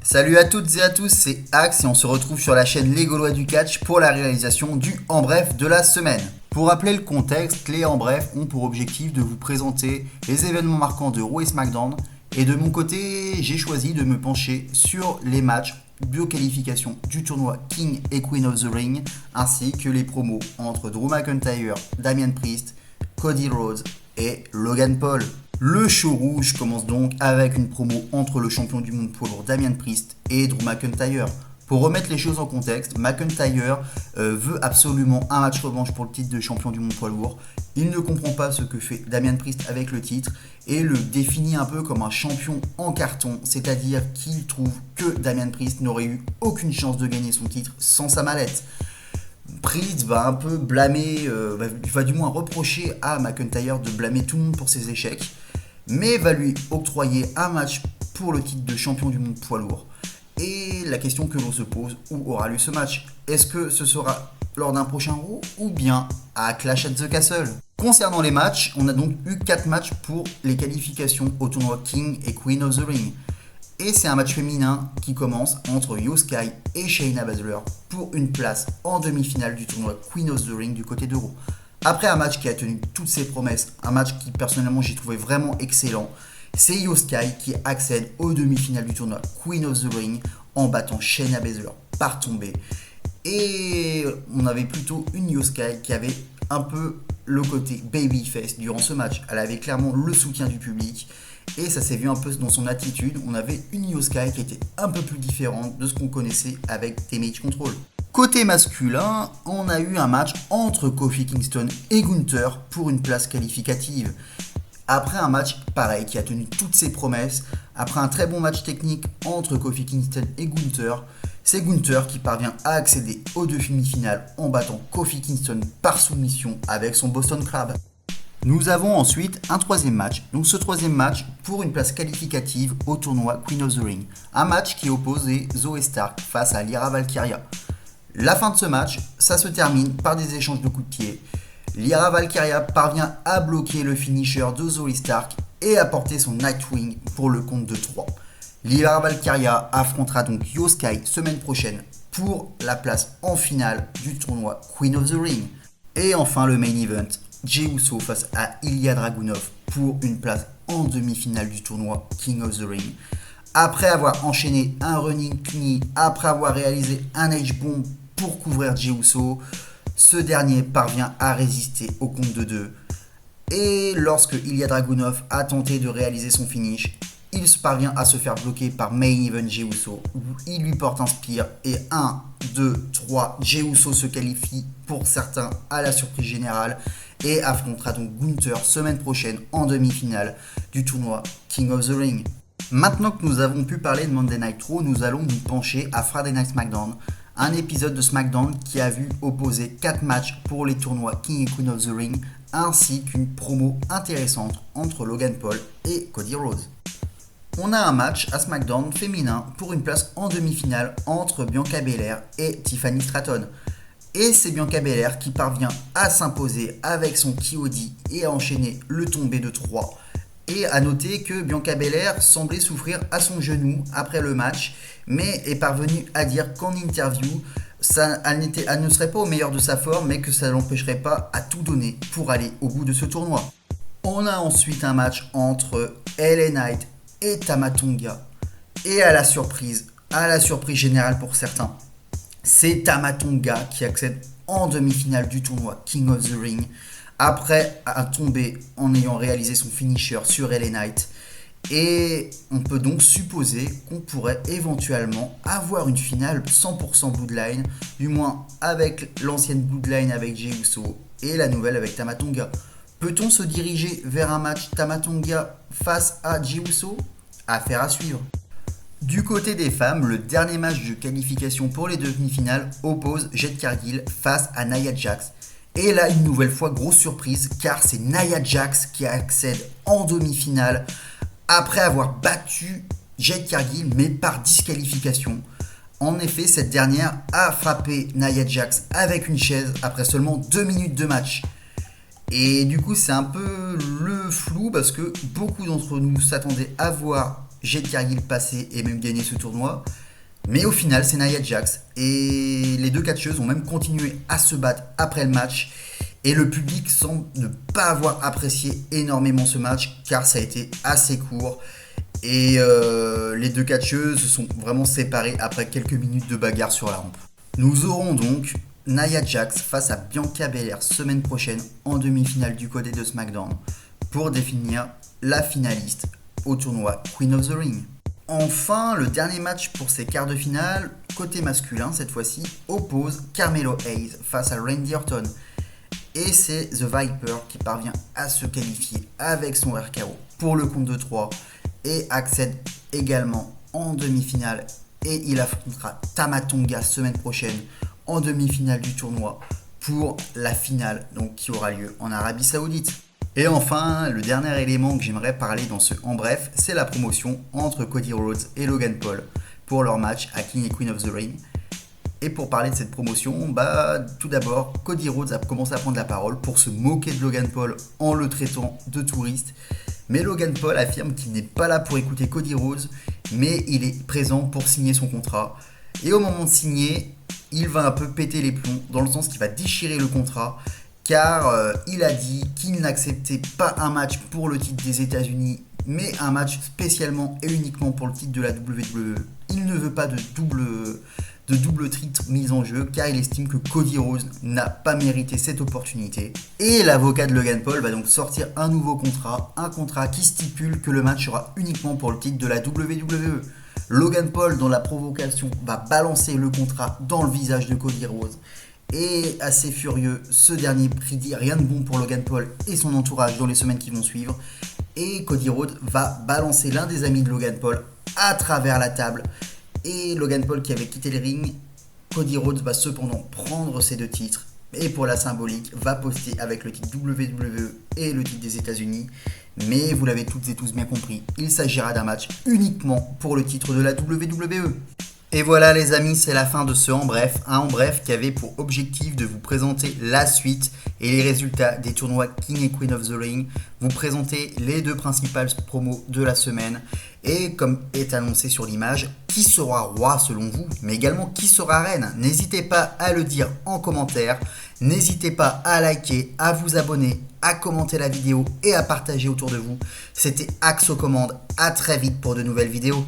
Salut à toutes et à tous, c'est Axe et on se retrouve sur la chaîne Les Gaulois du Catch pour la réalisation du En Bref de la semaine. Pour rappeler le contexte, les En Bref ont pour objectif de vous présenter les événements marquants de Raw et SmackDown. Et de mon côté, j'ai choisi de me pencher sur les matchs bio-qualification du tournoi King et Queen of the Ring, ainsi que les promos entre Drew McIntyre, Damian Priest, Cody Rhodes et Logan Paul. Le show rouge commence donc avec une promo entre le champion du monde poids lourd Damian Priest et Drew McIntyre. Pour remettre les choses en contexte, McIntyre veut absolument un match revanche pour le titre de champion du monde poids lourd. Il ne comprend pas ce que fait Damian Priest avec le titre et le définit un peu comme un champion en carton, c'est-à-dire qu'il trouve que Damian Priest n'aurait eu aucune chance de gagner son titre sans sa mallette. Priest va un peu blâmer, va du moins reprocher à McIntyre de blâmer tout le monde pour ses échecs, mais va lui octroyer un match pour le titre de champion du monde poids lourd. Et la question que l'on se pose, où aura lieu ce match? Est-ce que ce sera lors d'un prochain Raw ou bien à Clash at the Castle? Concernant les matchs, on a donc eu 4 matchs pour les qualifications au tournoi King et Queen of the Ring. Et c'est un match féminin qui commence entre Io Sky et Shayna Baszler pour une place en demi-finale du tournoi Queen of the Ring du côté de Raw. Après un match qui a tenu toutes ses promesses, un match qui personnellement j'ai trouvé vraiment excellent, c'est Io Sky qui accède aux demi-finales du tournoi Queen of the Ring en battant Shayna Baszler par tombée. Et on avait plutôt une Io Sky qui avait un peu le côté babyface durant ce match. Elle avait clairement le soutien du public et ça s'est vu un peu dans son attitude. On avait une Io Sky qui était un peu plus différente de ce qu'on connaissait avec Damage Control. Côté masculin, on a eu un match entre Kofi Kingston et Gunther pour une place qualificative. Après un match pareil qui a tenu toutes ses promesses, après un très bon match technique entre Kofi Kingston et Gunther, c'est Gunther qui parvient à accéder aux deux demi-finales en battant Kofi Kingston par soumission avec son Boston Crab. Nous avons ensuite un troisième match, donc ce troisième match pour une place qualificative au tournoi Queen of the Ring. Un match qui opposait Zoey Stark face à Lyra Valkyria. La fin de ce match, ça se termine par des échanges de coups de pied. Lyra Valkyria parvient à bloquer le finisher de Zoey Stark et à porter son Nightwing pour le compte de 3. Lyra Valkyria affrontera donc Io Sky semaine prochaine pour la place en finale du tournoi Queen of the Ring. Et enfin le main event, Jey Uso face à Ilya Dragunov pour une place en demi-finale du tournoi King of the Ring. Après avoir enchaîné un running knee, après avoir réalisé un H-bomb pour couvrir Jey Uso, ce dernier parvient à résister au compte de 2. Et lorsque Ilya Dragunov a tenté de réaliser son finish, il parvient à se faire bloquer par Main Event Jey Uso. Il lui porte un spear et 1, 2, 3, Jey Uso se qualifie pour certains à la surprise générale et affrontera donc Gunther semaine prochaine en demi-finale du tournoi King of the Ring. Maintenant que nous avons pu parler de Monday Night Raw, nous allons nous pencher à Friday Night SmackDown, un épisode de SmackDown qui a vu opposer 4 matchs pour les tournois King et Queen of the Ring, ainsi qu'une promo intéressante entre Logan Paul et Cody Rhodes. On a un match à SmackDown féminin pour une place en demi-finale entre Bianca Belair et Tiffany Stratton. Et c'est Bianca Belair qui parvient à s'imposer avec son KOD et à enchaîner le tombé de 3. Et à noter que Bianca Belair semblait souffrir à son genou après le match, mais est parvenue à dire qu'en interview, elle ne serait pas au meilleur de sa forme, mais que ça ne l'empêcherait pas à tout donner pour aller au bout de ce tournoi. On a ensuite un match entre LA Knight et Tama Tonga. Et à la surprise générale pour certains, c'est Tama Tonga qui accède en demi-finale du tournoi King of the Ring après un tombé en ayant réalisé son finisher sur LA Knight. Et on peut donc supposer qu'on pourrait éventuellement avoir une finale 100% Bloodline, du moins avec l'ancienne Bloodline avec Jey Uso et la nouvelle avec Tama Tonga. Peut-on se diriger vers un match Tama Tonga face à Jey Uso? Affaire à suivre. Du côté des femmes, le dernier match de qualification pour les demi-finales oppose Jade Cargill face à Nia Jax. Et là, une nouvelle fois, grosse surprise, car c'est Nia Jax qui accède en demi-finale après avoir battu Jade Cargill, mais par disqualification. En effet, cette dernière a frappé Nia Jax avec une chaise après seulement 2 minutes de match. Et du coup, c'est un peu le flou parce que beaucoup d'entre nous s'attendaient à voir Jade Cargill passer et même gagner ce tournoi. Mais au final, c'est Nia Jax. Et les deux catcheuses ont même continué à se battre après le match. Et le public semble ne pas avoir apprécié énormément ce match car ça a été assez court. Et les deux catcheuses se sont vraiment séparées après quelques minutes de bagarre sur la rampe. Nous aurons donc Nia Jax face à Bianca Belair semaine prochaine en demi-finale du côté de SmackDown pour définir la finaliste au tournoi Queen of the Ring. Enfin, le dernier match pour ces quarts de finale, côté masculin cette fois-ci, oppose Carmelo Hayes face à Randy Orton. Et c'est The Viper qui parvient à se qualifier avec son RKO pour le compte de 3 et accède également en demi-finale. Et il affrontera Tama Tonga semaine prochaine en demi-finale du tournoi pour la finale donc, qui aura lieu en Arabie Saoudite. Et enfin, le dernier élément que j'aimerais parler dans ce En Bref, c'est la promotion entre Cody Rhodes et Logan Paul pour leur match à King et Queen of the Ring. Et pour parler de cette promotion, tout d'abord, Cody Rhodes a commencé à prendre la parole pour se moquer de Logan Paul en le traitant de touriste. Mais Logan Paul affirme qu'il n'est pas là pour écouter Cody Rhodes, mais il est présent pour signer son contrat. Et au moment de signer, il va un peu péter les plombs, dans le sens qu'il va déchirer le contrat, car il a dit qu'il n'acceptait pas un match pour le titre des États-Unis, mais un match spécialement et uniquement pour le titre de la WWE. Il ne veut pas de double titre mis en jeu, car il estime que Cody Rhodes n'a pas mérité cette opportunité. Et l'avocat de Logan Paul va donc sortir un nouveau contrat, un contrat qui stipule que le match sera uniquement pour le titre de la WWE. Logan Paul, dans la provocation, va balancer le contrat dans le visage de Cody Rhodes. Et assez furieux, ce dernier prédit rien de bon pour Logan Paul et son entourage dans les semaines qui vont suivre. Et Cody Rhodes va balancer l'un des amis de Logan Paul à travers la table. Et Logan Paul qui avait quitté le ring, Cody Rhodes va cependant prendre ces deux titres. Et pour la symbolique, va poster avec le titre WWE et le titre des États-Unis. Mais vous l'avez toutes et tous bien compris, il s'agira d'un match uniquement pour le titre de la WWE. Et voilà les amis, c'est la fin de ce En Bref, un En Bref qui avait pour objectif de vous présenter la suite et les résultats des tournois King et Queen of the Ring, vous présenter les deux principales promos de la semaine et comme est annoncé sur l'image, qui sera roi selon vous, mais également qui sera reine. N'hésitez pas à le dire en commentaire, n'hésitez pas à liker, à vous abonner, à commenter la vidéo et à partager autour de vous. C'était Axe aux commandes, à très vite pour de nouvelles vidéos.